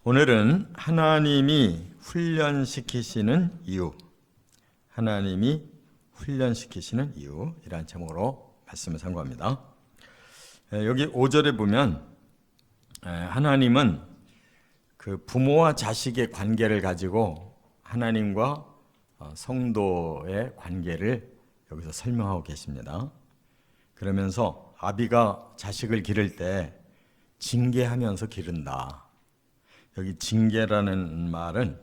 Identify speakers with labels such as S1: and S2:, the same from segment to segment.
S1: 오늘은 하나님이 훈련시키시는 이유, 하나님이 훈련시키시는 이유이라는 제목으로 말씀을 상고합니다. 여기 5절에 보면 하나님은 그 부모와 자식의 관계를 가지고 하나님과 성도의 관계를 여기서 설명하고 계십니다. 그러면서 아비가 자식을 기를 때 징계하면서 기른다. 여기 징계라는 말은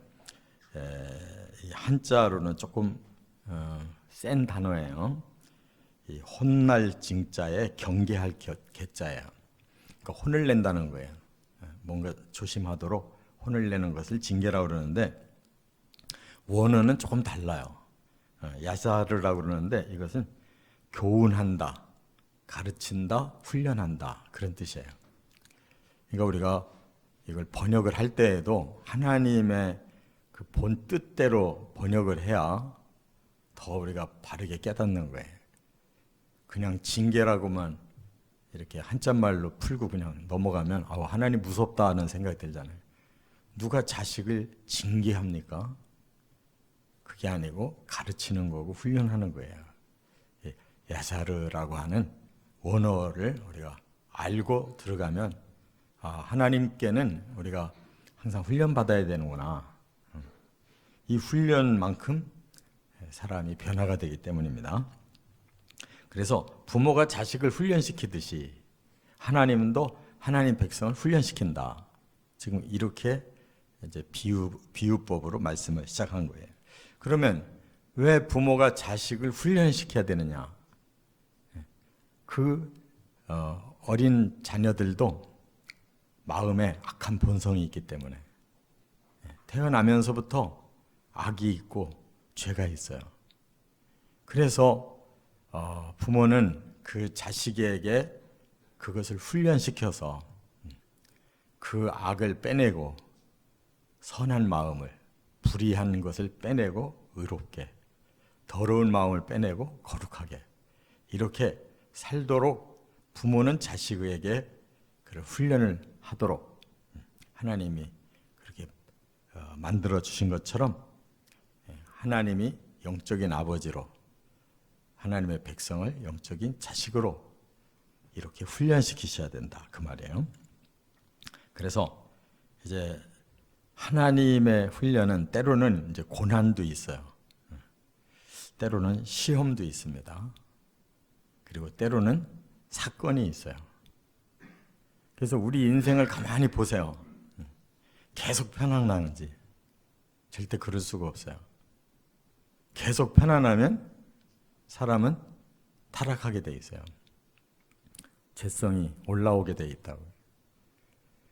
S1: 한자로는 조금 센 단어예요. 이 혼날 징자에 경계할 개자예요. 그러니까 혼을 낸다는 거예요. 뭔가 조심하도록 혼을 내는 것을 징계라고 그러는데 원어는 조금 달라요. 야사르라고 그러는데 이것은 교훈한다, 가르친다, 훈련한다 그런 뜻이에요. 그러니까 우리가 이걸 번역을 할 때에도 하나님의 그 본 뜻대로 번역을 해야 더 우리가 바르게 깨닫는 거예요. 그냥 징계라고만 이렇게 한자말로 풀고 그냥 넘어가면 하나님 무섭다는 생각이 들잖아요. 누가 자식을 징계합니까? 그게 아니고 가르치는 거고 훈련하는 거예요. 야사르라고 하는 원어를 우리가 알고 들어가면 하나님께는 우리가 항상 훈련받아야 되는구나. 이 훈련만큼 사람이 변화가 되기 때문입니다. 그래서 부모가 자식을 훈련시키듯이 하나님도 하나님 백성을 훈련시킨다. 지금 이렇게 이제 비유법으로 말씀을 시작한 거예요. 그러면 왜 부모가 자식을 훈련시켜야 되느냐? 그 어린 자녀들도 마음에 악한 본성이 있기 때문에 태어나면서부터 악이 있고 죄가 있어요. 그래서 부모는 그 자식에게 그것을 훈련시켜서 그 악을 빼내고 선한 마음을, 불의한 것을 빼내고 의롭게, 더러운 마음을 빼내고 거룩하게 이렇게 살도록 부모는 자식에게 그런 훈련을 하도록 하나님이 그렇게 만들어 주신 것처럼 하나님이 영적인 아버지로 하나님의 백성을 영적인 자식으로 이렇게 훈련시키셔야 된다 그 말이에요. 그래서 이제 하나님의 훈련은 때로는 이제 고난도 있어요. 때로는 시험도 있습니다. 그리고 때로는 사건이 있어요. 그래서 우리 인생을 가만히 보세요. 계속 편안한지 절대 그럴 수가 없어요. 계속 편안하면 사람은 타락하게 돼 있어요. 죄성이 올라오게 돼 있다고.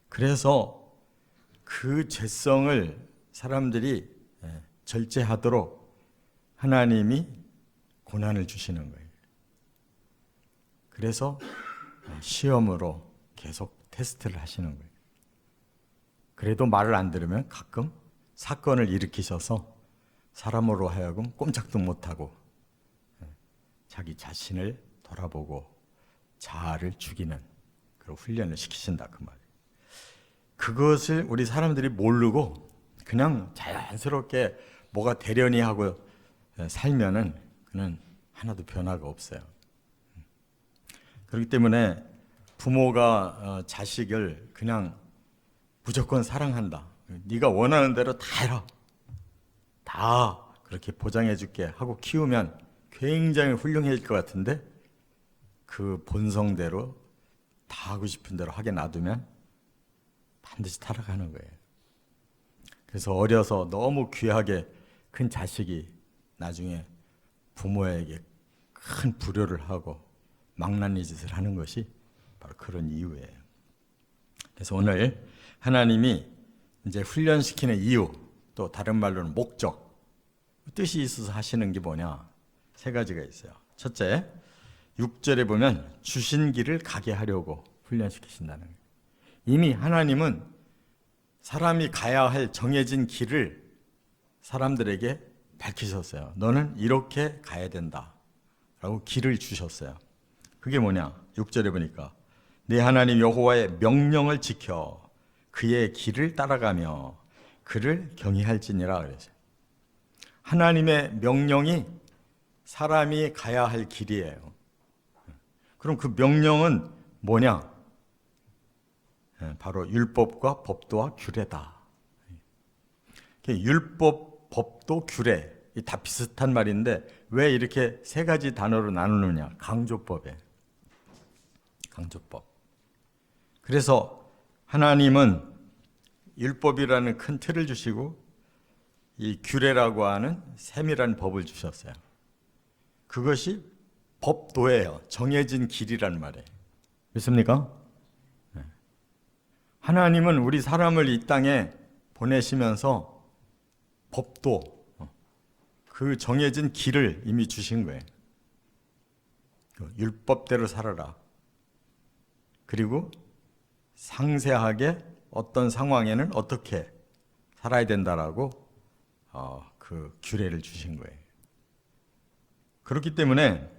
S1: 그래서 그 죄성을 사람들이 절제하도록 하나님이 고난을 주시는 거예요. 그래서 시험으로 계속 테스트를 하시는 거예요. 그래도 말을 안 들으면 가끔 사건을 일으키셔서 사람으로 하여금 꼼짝도 못하고 자기 자신을 돌아보고 자아를 죽이는 그런 훈련을 시키신다 그 말이에요. 그것을 우리 사람들이 모르고 그냥 자연스럽게 뭐가 되려니 하고 살면은 그는 하나도 변화가 없어요. 그렇기 때문에 부모가 자식을 그냥 무조건 사랑한다. 네가 원하는 대로 다 해라. 다 그렇게 보장해 줄게 하고 키우면 굉장히 훌륭해질 것 같은데 그 본성대로 다 하고 싶은 대로 하게 놔두면 반드시 타락하는 거예요. 그래서 어려서 너무 귀하게 큰 자식이 나중에 부모에게 큰 불효를 하고 망나니 짓을 하는 것이 바로 그런 이유예요. 그래서 오늘 하나님이 이제 훈련시키는 이유, 또 다른 말로는 목적, 뜻이 있어서 하시는 게 뭐냐? 세 가지가 있어요. 첫째, 6절에 보면 주신 길을 가게 하려고 훈련시키신다는 거예요. 이미 하나님은 사람이 가야 할 정해진 길을 사람들에게 밝히셨어요. 너는 이렇게 가야 된다 라고 길을 주셨어요. 그게 뭐냐? 6절에 보니까 네 하나님 여호와의 명령을 지켜 그의 길을 따라가며 그를 경외할지니라 그랬어요. 하나님의 명령이 사람이 가야 할 길이에요. 그럼 그 명령은 뭐냐? 바로 율법과 법도와 규례다. 율법, 법도, 규례 다 비슷한 말인데 왜 이렇게 세 가지 단어로 나누느냐? 강조법에. 강조법. 그래서 하나님은 율법이라는 큰 틀을 주시고 이 규례라고 하는 세밀한 법을 주셨어요. 그것이 법도예요. 정해진 길이라는 말이에요. 믿습니까? 하나님은 우리 사람을 이 땅에 보내시면서 법도, 그 정해진 길을 이미 주신 거예요. 율법대로 살아라. 그리고 상세하게 어떤 상황에는 어떻게 살아야 된다라고 그 규례를 주신 거예요. 그렇기 때문에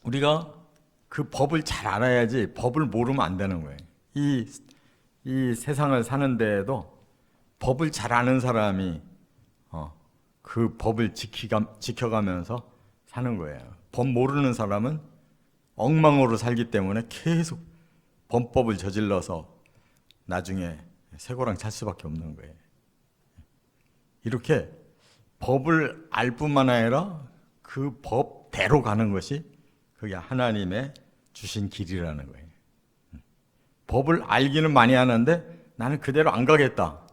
S1: 우리가 그 법을 잘 알아야지 법을 모르면 안 되는 거예요. 이 세상을 사는 데에도 법을 잘 아는 사람이 그 법을 지켜가면서 사는 거예요. 법 모르는 사람은 엉망으로 살기 때문에 계속 범법을 저질러서 나중에 쇠고랑 찰 수밖에 없는 거예요. 이렇게 법을 알 뿐만 아니라 그 법대로 가는 것이 그게 하나님의 주신 길이라는 거예요. 법을 알기는 많이 하는데 나는 그대로 안 가겠다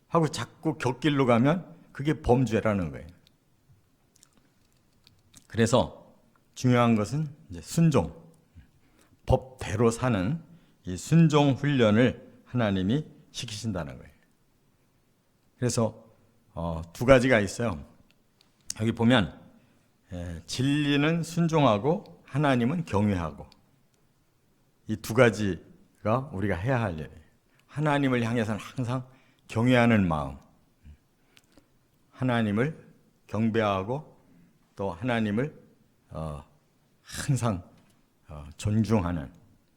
S1: 하고 자꾸 곁길로 가면 그게 범죄라는 거예요. 그래서 중요한 것은 이제 순종, 법대로 사는 이 순종 훈련을 하나님이 시키신다는 거예요. 그래서 두 가지가 있어요. 여기 보면 진리는 순종하고 하나님은 경외하고, 이 두 가지가 우리가 해야 할 일이에요. 하나님을 향해서는 항상 경외하는 마음, 하나님을 경배하고 또 하나님을 항상 존중하는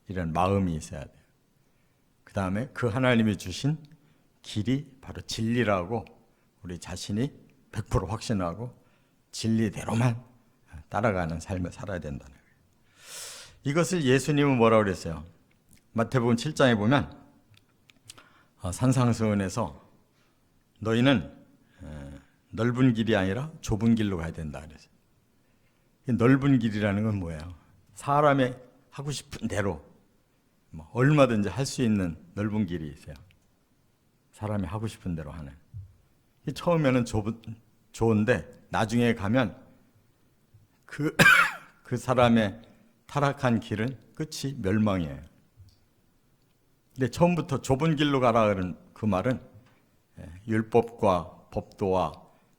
S1: 이런 마음이 있어야 돼요. 그 다음에 그 하나님이 주신 길이 바로 진리라고 우리 자신이 100% 확신하고 진리대로만 따라가는 삶을 살아야 된다는 거예요. 이것을 예수님은 뭐라고 그랬어요? 마태복음 7장에 보면 산상수훈에서 너희는 넓은 길이 아니라 좁은 길로 가야 된다 그랬어요. 넓은 길이라는 건 뭐예요? 사람의 하고 싶은 대로 얼마든지 할 수 있는 넓은 길이 있어요. 사람이 하고 싶은 대로 하는. 처음에는 좋은데 나중에 가면 그 사람의 타락한 길은 끝이 멸망이에요. 근데 처음부터 좁은 길로 가라 그런 그 말은 율법과 법도와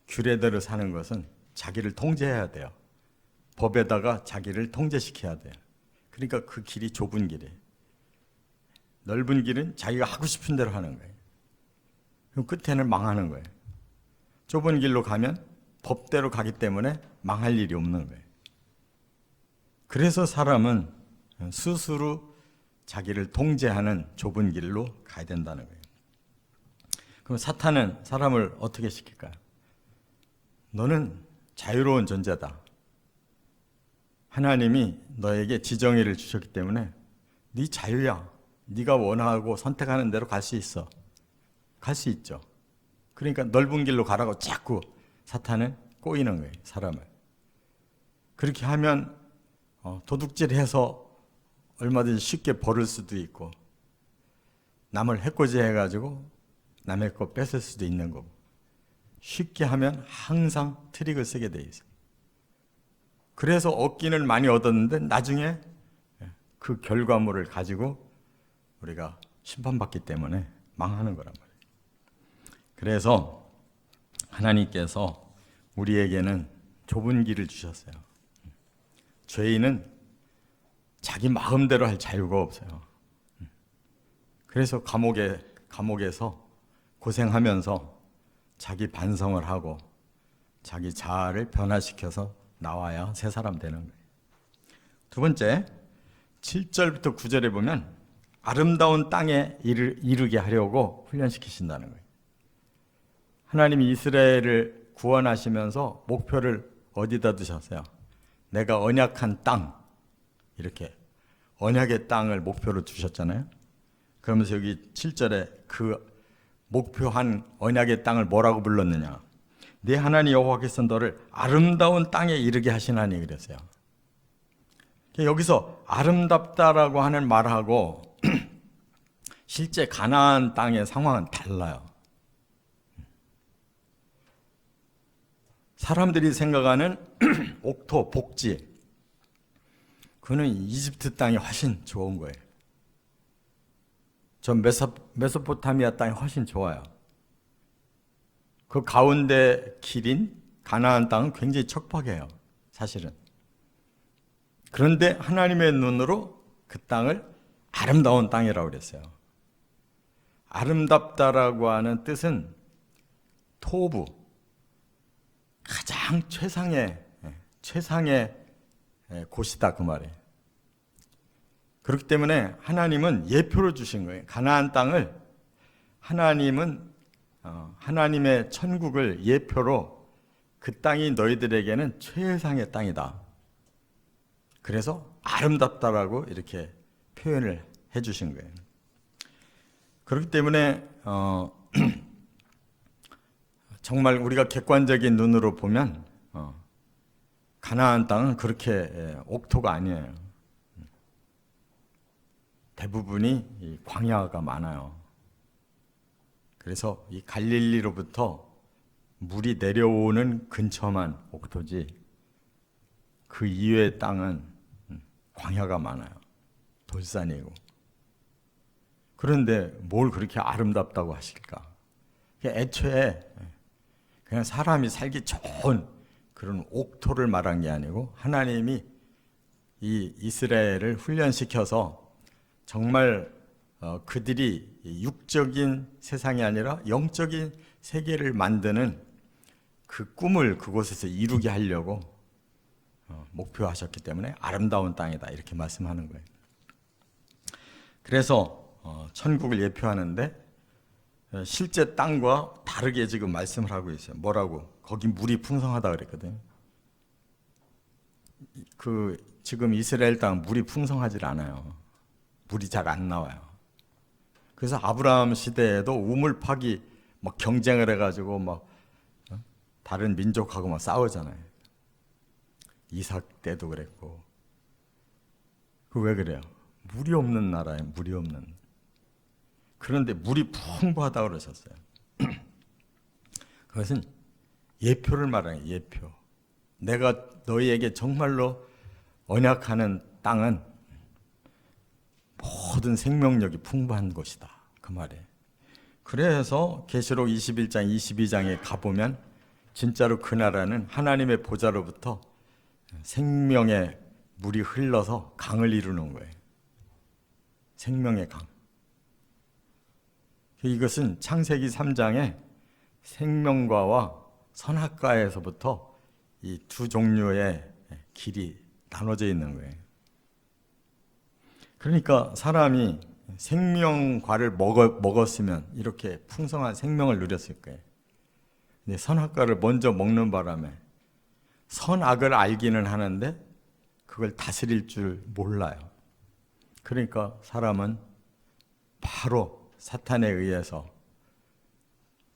S1: 규례대로 사는 것은 자기를 통제해야 돼요. 법에다가 자기를 통제시켜야 돼요. 그러니까 그 길이 좁은 길이에요. 넓은 길은 자기가 하고 싶은 대로 하는 거예요. 그럼 끝에는 망하는 거예요. 좁은 길로 가면 법대로 가기 때문에 망할 일이 없는 거예요. 그래서 사람은 스스로 자기를 통제하는 좁은 길로 가야 된다는 거예요. 그럼 사탄은 사람을 어떻게 시킬까요? 너는 자유로운 존재다. 하나님이 너에게 지정의를 주셨기 때문에 네 자유야. 네가 원하고 선택하는 대로 갈 수 있어. 갈 수 있죠. 그러니까 넓은 길로 가라고 자꾸 사탄은 꼬이는 거예요, 사람을. 그렇게 하면 도둑질해서 얼마든지 쉽게 버릴 수도 있고, 남을 해코지 해가지고 남의 거 뺏을 수도 있는 거고, 쉽게 하면 항상 트릭을 쓰게 돼 있어요. 그래서 얻기는 많이 얻었는데 나중에 그 결과물을 가지고 우리가 심판받기 때문에 망하는 거란 말이에요. 그래서 하나님께서 우리에게는 좁은 길을 주셨어요. 죄인은 자기 마음대로 할 자유가 없어요. 그래서 감옥에서 고생하면서 자기 반성을 하고 자기 자아를 변화시켜서 나와야 새 사람 되는 거예요. 두 번째, 7절부터 9절에 보면 아름다운 땅에 이르게 하려고 훈련시키신다는 거예요. 하나님이 이스라엘을 구원하시면서 목표를 어디다 두셨어요? 내가 언약한 땅, 이렇게 언약의 땅을 목표로 두셨잖아요. 그러면서 여기 7절에 그 목표한 언약의 땅을 뭐라고 불렀느냐? 네 하나님 여호와께서 너를 아름다운 땅에 이르게 하시나니 그랬어요. 여기서 아름답다라고 하는 말하고 실제 가나안 땅의 상황은 달라요. 사람들이 생각하는 옥토, 복지, 그거는 이집트 땅이 훨씬 좋은 거예요. 전 메소포타미아 땅이 훨씬 좋아요. 그 가운데 길인 가나안 땅은 굉장히 척박해요, 사실은. 그런데 하나님의 눈으로 그 땅을 아름다운 땅이라고 그랬어요. 아름답다라고 하는 뜻은 토부, 가장 최상의 곳이다 그 말이에요. 그렇기 때문에 하나님은 예표로 주신 거예요. 가나안 땅을 하나님은 하나님의 천국을 예표로 그 땅이 너희들에게는 최상의 땅이다. 그래서 아름답다라고 이렇게 표현을 해주신 거예요. 그렇기 때문에 정말 우리가 객관적인 눈으로 보면 가나안 땅은 그렇게 옥토가 아니에요. 대부분이 광야가 많아요. 그래서 이 갈릴리로부터 물이 내려오는 근처만 옥토지 그 이외의 땅은 광야가 많아요. 돌산이고. 그런데 뭘 그렇게 아름답다고 하실까? 애초에 그냥 사람이 살기 좋은 그런 옥토를 말한 게 아니고 하나님이 이 이스라엘을 훈련시켜서 정말 그들이 육적인 세상이 아니라 영적인 세계를 만드는 그 꿈을 그곳에서 이루게 하려고 목표하셨기 때문에 아름다운 땅이다 이렇게 말씀하는 거예요. 그래서 천국을 예표하는데 실제 땅과 다르게 지금 말씀을 하고 있어요. 뭐라고? 거기 물이 풍성하다 그랬거든요. 지금 이스라엘 땅은 물이 풍성하지 않아요. 물이 잘 안 나와요. 그래서 아브라함 시대에도 우물 파기 막 경쟁을 해가지고 막 다른 민족하고 막 싸우잖아요. 이삭 때도 그랬고. 그 왜 그래요? 물이 없는 나라에 물이 없는. 그런데 물이 풍부하다고 그러셨어요. 그것은 예표를 말하는 예표. 내가 너희에게 정말로 언약하는 땅은 모든 생명력이 풍부한 곳이다. 그 말이에요. 그래서 계시록 21장, 22장에 가보면 진짜로 그 나라는 하나님의 보좌로부터 생명의 물이 흘러서 강을 이루는 거예요. 생명의 강. 이것은 창세기 3장에 생명과와 선악과에서부터 이 두 종류의 길이 나눠져 있는 거예요. 그러니까 사람이 생명과를 먹었으면 이렇게 풍성한 생명을 누렸을 거예요. 근데 선악과를 먼저 먹는 바람에 선악을 알기는 하는데 그걸 다스릴 줄 몰라요. 그러니까 사람은 바로 사탄에 의해서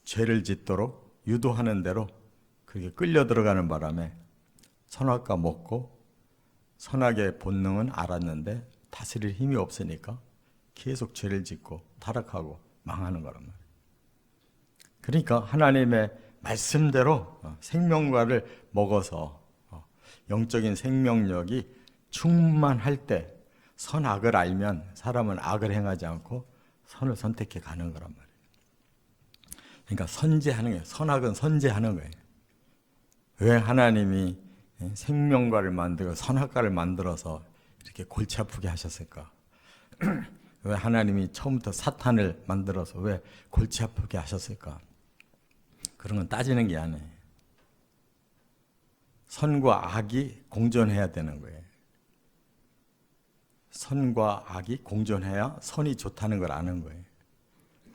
S1: 죄를 짓도록 유도하는 대로 그렇게 끌려 들어가는 바람에 선악과 먹고 선악의 본능은 알았는데 다스릴 힘이 없으니까 계속 죄를 짓고 타락하고 망하는 거란 말이에요. 그러니까 하나님의 말씀대로 생명과를 먹어서 영적인 생명력이 충만할 때 선악을 알면 사람은 악을 행하지 않고 선을 선택해 가는 거란 말이에요. 그러니까 선제하는 거예요. 선악은 선제하는 거예요. 왜 하나님이 생명과를 만들고 선악과를 만들어서 이렇게 골치 아프게 하셨을까? 왜 하나님이 처음부터 사탄을 만들어서 왜 골치 아프게 하셨을까? 그런 건 따지는 게 아니에요. 선과 악이 공존해야 되는 거예요. 선과 악이 공존해야 선이 좋다는 걸 아는 거예요.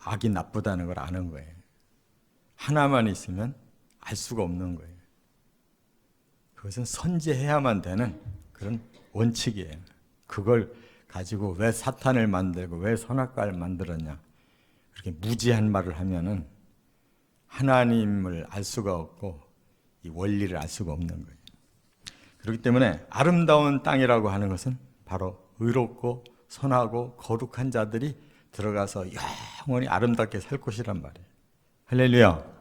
S1: 악이 나쁘다는 걸 아는 거예요. 하나만 있으면 알 수가 없는 거예요. 그것은 선지해야만 되는 그런 원칙이에요. 그걸 가지고 왜 사탄을 만들고 왜 선악과를 만들었냐, 그렇게 무지한 말을 하면은 하나님을 알 수가 없고 이 원리를 알 수가 없는 거예요. 그렇기 때문에 아름다운 땅이라고 하는 것은 바로 의롭고 선하고 거룩한 자들이 들어가서 영원히 아름답게 살 곳이란 말이에요. 할렐루야.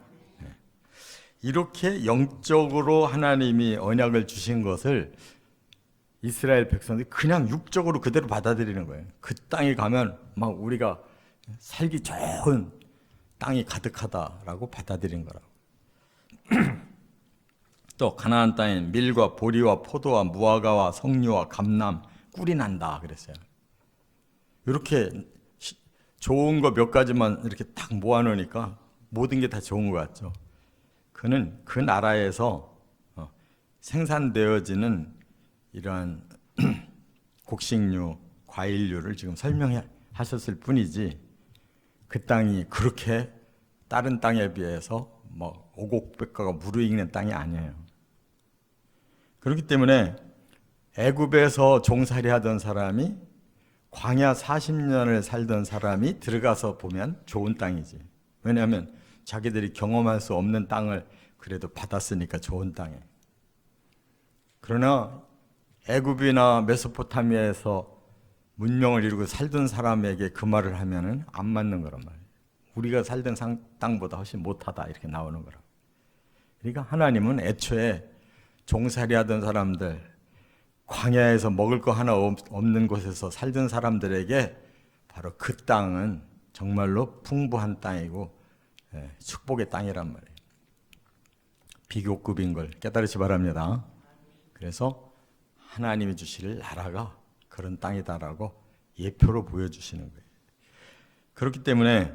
S1: 이렇게 영적으로 하나님이 언약을 주신 것을 이스라엘 백성들이 그냥 육적으로 그대로 받아들이는 거예요. 그 땅에 가면 막 우리가 살기 좋은 땅이 가득하다라고 받아들인 거라고. 또 가나안 땅에 밀과 보리와 포도와 무화과와 석류와 감람, 꿀이 난다 그랬어요. 이렇게 좋은 거 몇 가지만 이렇게 딱 모아놓으니까 모든 게 다 좋은 것 같죠. 그는 그 나라에서 생산되어지는 이러한 곡식류, 과일류를 지금 설명하셨을 뿐이지 그 땅이 그렇게 다른 땅에 비해서 뭐 오곡백과가 무르익는 땅이 아니에요. 그렇기 때문에 애굽에서 종살이 하던 사람이 광야 40년을 살던 사람이 들어가서 보면 좋은 땅이지. 왜냐하면 자기들이 경험할 수 없는 땅을 그래도 받았으니까 좋은 땅에. 그러나 애굽이나 메소포타미아에서 문명을 이루고 살던 사람에게 그 말을 하면은 안 맞는 거란 말이에요. 우리가 살던 땅보다 훨씬 못하다 이렇게 나오는 거라고. 그러니까 하나님은 애초에 종살이 하던 사람들, 광야에서 먹을 거 하나 없는 곳에서 살던 사람들에게 바로 그 땅은 정말로 풍부한 땅이고 축복의 땅이란 말이에요. 비교급인 걸 깨달으시 바랍니다. 그래서 하나님이 주실 나라가 그런 땅이다라고 예표로 보여주시는 거예요. 그렇기 때문에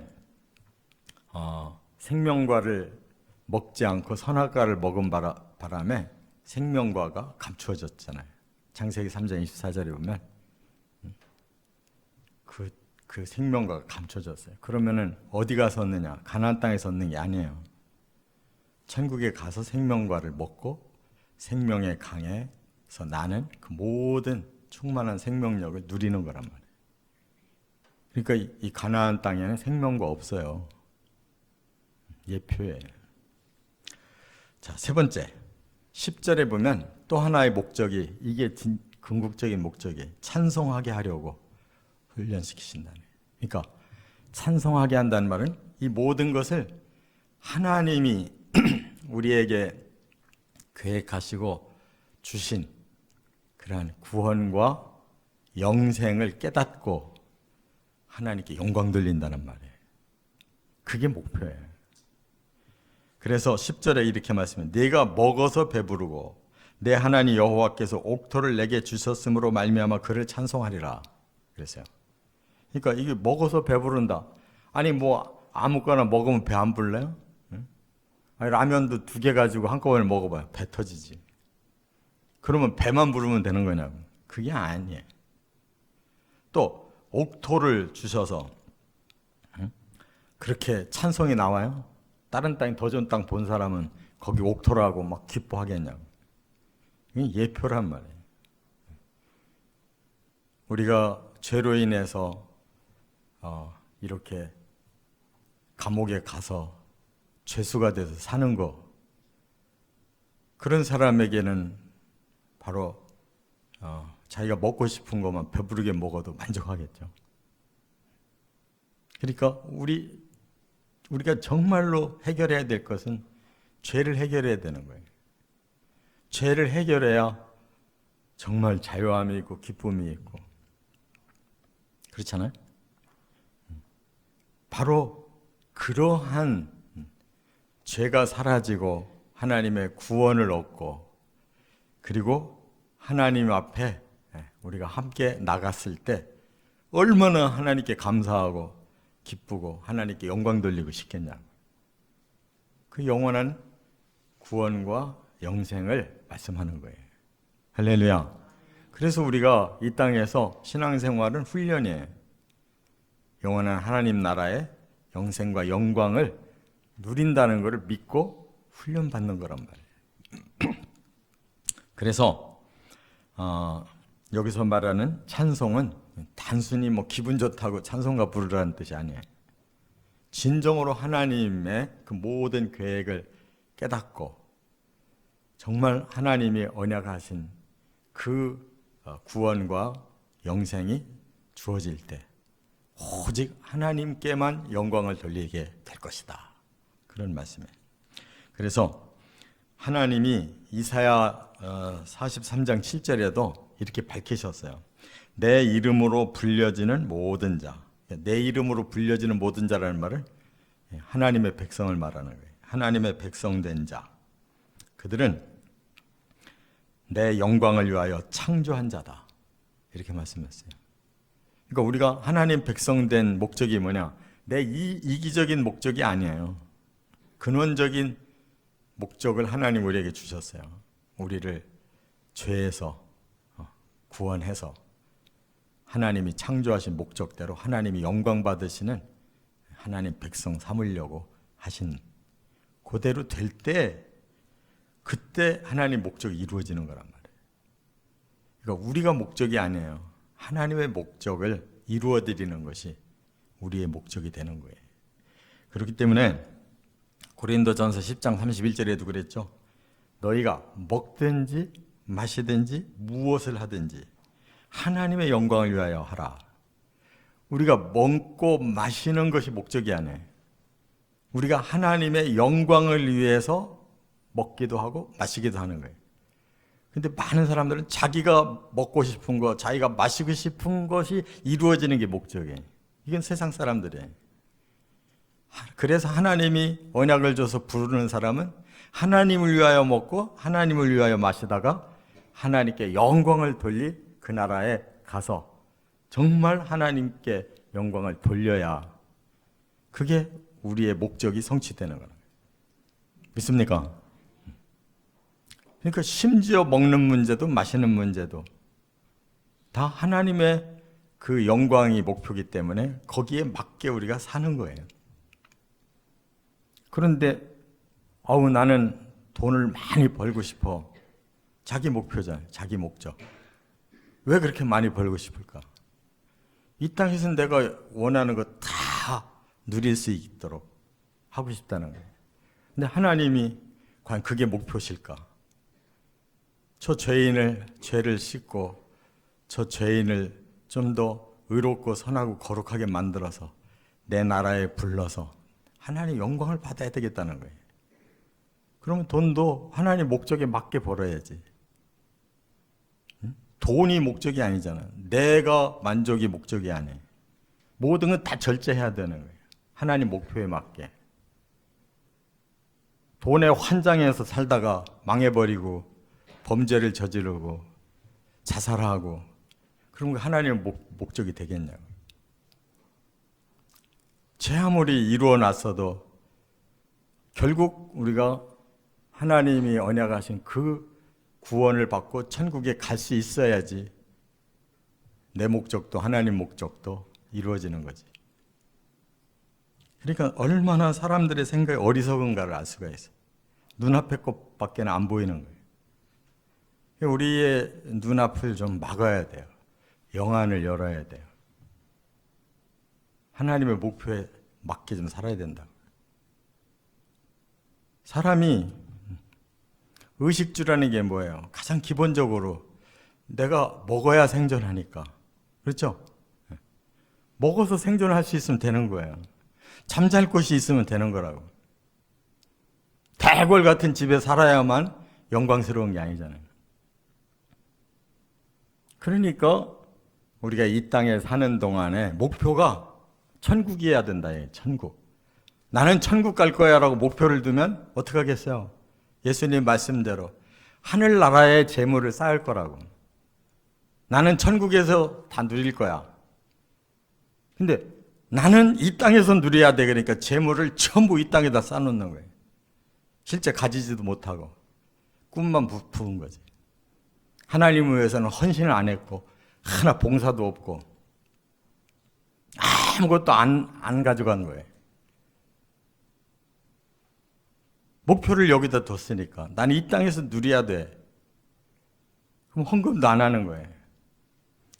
S1: 생명과를 먹지 않고 선악과를 먹은 바람에 생명과가 감추어졌잖아요. 창세기 3장 24절에 보면 그 생명과가 감춰졌어요. 그러면은 어디 가서 얻느냐? 가나안 땅에서 얻는 게 아니에요. 천국에 가서 생명과를 먹고 생명의 강에서 나는 그 모든 충만한 생명력을 누리는 거란 말이에요. 그러니까 이 가나안 땅에는 생명과 없어요. 예표예요. 자, 세 번째 10절에 보면 또 하나의 목적이, 이게 궁극적인 목적이 찬송하게 하려고 훈련시키신다네. 그러니까 찬송하게 한다는 말은 이 모든 것을 하나님이 우리에게 계획하시고 주신 그러한 구원과 영생을 깨닫고 하나님께 영광 돌린다는 말이에요. 그게 목표예요. 그래서 10절에 이렇게 말씀해요. 내가 먹어서 배부르고 내 하나님 여호와께서 옥토를 내게 주셨으므로 말미암아 그를 찬송하리라 그랬어요. 그러니까 이게 먹어서 배부른다. 아니 뭐 아무거나 먹으면 배 안 불러요? 아니 라면도 2개 가지고 한꺼번에 먹어봐요. 배 터지지. 그러면 배만 부르면 되는 거냐고. 그게 아니에요. 또 옥토를 주셔서 그렇게 찬송이 나와요? 다른 땅, 더 좋은 땅 본 사람은 거기 옥토라고 막 기뻐하겠냐고. 이게 예표란 말이에요. 우리가 죄로 인해서 이렇게 감옥에 가서 죄수가 돼서 사는 거, 그런 사람에게는 바로 자기가 먹고 싶은 것만 배부르게 먹어도 만족하겠죠. 그러니까 우리가 정말로 해결해야 될 것은 죄를 해결해야 되는 거예요. 죄를 해결해야 정말 자유함이 있고 기쁨이 있고 그렇잖아요. 바로 그러한 죄가 사라지고 하나님의 구원을 얻고 그리고 하나님 앞에 우리가 함께 나갔을 때 얼마나 하나님께 감사하고 기쁘고 하나님께 영광 돌리고 싶겠냐. 그 영원한 구원과 영생을 말씀하는 거예요. 할렐루야. 그래서 우리가 이 땅에서 신앙생활은 훈련이에요. 영원한 하나님 나라의 영생과 영광을 누린다는 것을 믿고 훈련받는 거란 말이에요. 그래서 여기서 말하는 찬송은 단순히 뭐 기분 좋다고 찬송가 부르라는 뜻이 아니에요. 진정으로 하나님의 그 모든 계획을 깨닫고 정말 하나님이 언약하신 그 구원과 영생이 주어질 때 오직 하나님께만 영광을 돌리게 될 것이다. 그런 말씀이에요. 그래서 하나님이 이사야 43장 7절에도 이렇게 밝히셨어요. 내 이름으로 불려지는 모든 자, 내 이름으로 불려지는 모든 자라는 말은 하나님의 백성을 말하는 거예요. 하나님의 백성된 자, 그들은 내 영광을 위하여 창조한 자다. 이렇게 말씀했어요. 그러니까 우리가 하나님 백성된 목적이 뭐냐? 내 이기적인 목적이 아니에요. 근원적인 목적을 하나님 우리에게 주셨어요. 우리를 죄에서 구원해서 하나님이 창조하신 목적대로 하나님이 영광 받으시는 하나님 백성 삼으려고 하신 그대로 될 때 그때 하나님 목적이 이루어지는 거란 말이에요. 그러니까 우리가 목적이 아니에요. 하나님의 목적을 이루어드리는 것이 우리의 목적이 되는 거예요. 그렇기 때문에 고린도전서 10장 31절에도 그랬죠. 너희가 먹든지 마시든지 무엇을 하든지 하나님의 영광을 위하여 하라. 우리가 먹고 마시는 것이 목적이 아니에요. 우리가 하나님의 영광을 위해서 먹기도 하고 마시기도 하는 거예요. 근데 많은 사람들은 자기가 먹고 싶은 거, 자기가 마시고 싶은 것이 이루어지는 게 목적이에요. 이건 세상 사람들이에요. 그래서 하나님이 언약을 줘서 부르는 사람은 하나님을 위하여 먹고 하나님을 위하여 마시다가 하나님께 영광을 돌릴 그 나라에 가서 정말 하나님께 영광을 돌려야 그게 우리의 목적이 성취되는 거예요. 믿습니까? 그러니까 심지어 먹는 문제도 마시는 문제도 다 하나님의 그 영광이 목표이기 때문에 거기에 맞게 우리가 사는 거예요. 그런데 나는 돈을 많이 벌고 싶어. 자기 목표잖아요. 자기 목적. 왜 그렇게 많이 벌고 싶을까? 이 땅에서 내가 원하는 거 다 누릴 수 있도록 하고 싶다는 거예요. 근데 하나님이 과연 그게 목표실까? 저 죄를 씻고 저 죄인을 좀 더 의롭고 선하고 거룩하게 만들어서 내 나라에 불러서 하나님의 영광을 받아야 되겠다는 거예요. 그러면 돈도 하나님 목적에 맞게 벌어야지. 돈이 목적이 아니잖아. 내가 만족이 목적이 아니에요. 모든 건 다 절제해야 되는 거예요. 하나님 목표에 맞게. 돈에 환장해서 살다가 망해버리고 범죄를 저지르고 자살하고 그런 거 하나님의 목적이 되겠냐고. 죄 아무리 이루어놨어도 결국 우리가 하나님이 언약하신 그 구원을 받고 천국에 갈 수 있어야지 내 목적도 하나님 목적도 이루어지는 거지. 그러니까 얼마나 사람들의 생각이 어리석은가를 알 수가 있어요. 눈앞의 것밖에 안 보이는 거예요. 우리의 눈앞을 좀 막아야 돼요. 영안을 열어야 돼요. 하나님의 목표에 맞게 좀 살아야 된다고. 사람이 의식주라는 게 뭐예요? 가장 기본적으로 내가 먹어야 생존하니까. 그렇죠? 먹어서 생존할 수 있으면 되는 거예요. 잠잘 곳이 있으면 되는 거라고. 대궐 같은 집에 살아야만 영광스러운 게 아니잖아요. 그러니까 우리가 이 땅에 사는 동안에 목표가 천국이어야 된다. 천국. 나는 천국 갈 거야 라고 목표를 두면 어떻게 하겠어요? 예수님 말씀대로 하늘나라의 재물을 쌓을 거라고. 나는 천국에서 다 누릴 거야. 근데 나는 이 땅에서 누려야 돼. 그러니까 재물을 전부 이 땅에다 쌓아놓는 거예요. 실제 가지지도 못하고 꿈만 부은 거지. 하나님을 위해서는 헌신을 안 했고 하나 봉사도 없고 아무것도 안 가져간 거예요. 목표를 여기다 뒀으니까 나는 이 땅에서 누려야 돼. 그럼 헌금도 안 하는 거예요.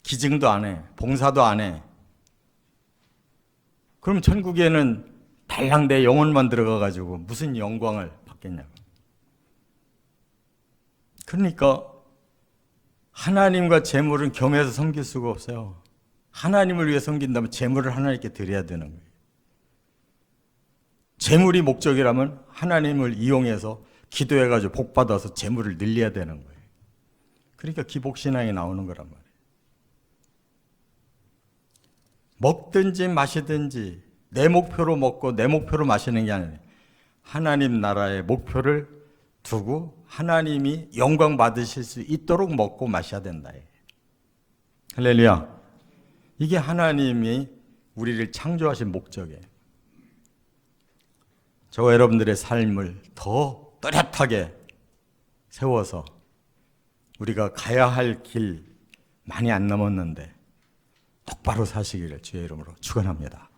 S1: 기증도 안 해. 봉사도 안 해. 그럼 천국에는 달랑 내 영혼만 들어가가지고 무슨 영광을 받겠냐고. 그러니까 하나님과 재물은 겸해서 섬길 수가 없어요. 하나님을 위해 섬긴다면 재물을 하나님께 드려야 되는 거예요. 재물이 목적이라면 하나님을 이용해서 기도해가지고 복받아서 재물을 늘려야 되는 거예요. 그러니까 기복신앙이 나오는 거란 말이에요. 먹든지 마시든지 내 목표로 먹고 내 목표로 마시는 게 아니에요. 하나님 나라의 목표를 두고 하나님이 영광 받으실 수 있도록 먹고 마셔야 된다. 할렐루야. 이게 하나님이 우리를 창조하신 목적이에요. 저와 여러분들의 삶을 더 또렷하게 세워서 우리가 가야 할 길 많이 안 남았는데 똑바로 사시기를 주의 이름으로 축원합니다.